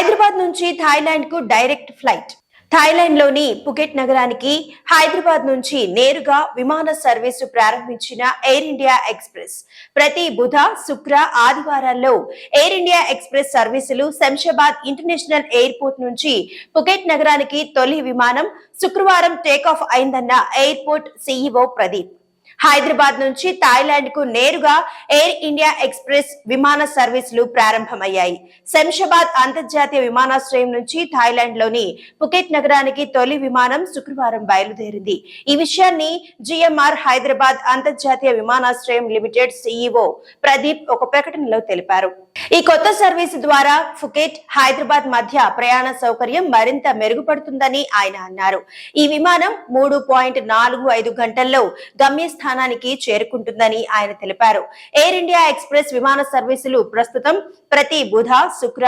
హైదరాబాద్ నుంచి థాయిలాండ్ కు direct flight. Thailand లోని పుకెట్ నగరానికి హైదరాబాద్ నుంచి నేరుగా విమాన సర్వీసు ప్రారంభించిన ఎయిర్ ఇండియా ఎక్స్ప్రెస్ ప్రతి బుధ, శుక్ర, ఆదివారాల్లో ఎయిర్ ఇండియా ఎక్స్ప్రెస్ సర్వీసులు శంషాబాద్ ఇంటర్నేషనల్ ఎయిర్పోర్ట్ నుంచి పుకెట్ నగరానికి తొలి విమానం శుక్రవారం టేకాఫ్ అయిందన్న ఎయిర్పోర్ట్ సీఈఓ ప్రదీప్. హైదరాబాద్ నుంచి థాయిలాండ్ కు నేరుగా ఎయిర్ ఇండియా ఎక్స్ప్రెస్ విమాన సర్వీసులు ప్రారంభమయ్యాయి. శంషాబాద్ అంతర్జాతీయ విమానాశ్రయం నుంచి థాయిలాండ్ లోని పుకెట్ నగరానికి తొలి విమానం శుక్రవారం బయలుదేరింది. ఈ విషయాన్ని జిఎంఆర్ హైదరాబాద్ అంతర్జాతీయ విమానాశ్రయం లిమిటెడ్ సీఈఓ ప్రదీప్ ఒక ప్రకటనలో తెలిపారు. ఈ కొత్త సర్వీసు ద్వారా ఫుకెట్, హైదరాబాద్ మధ్య ప్రయాణ సౌకర్యం మరింత మెరుగుపడుతుందని ఆయన అన్నారు. ఈ విమానం 3.45 గంటల్లో గమ్యస్థానానికి చేరుకుంటుందని ఆయన తెలిపారు. ఎయిర్ ఇండియా ఎక్స్ప్రెస్ విమాన సర్వీసులు ప్రస్తుతం ప్రతి బుధ, శుక్ర,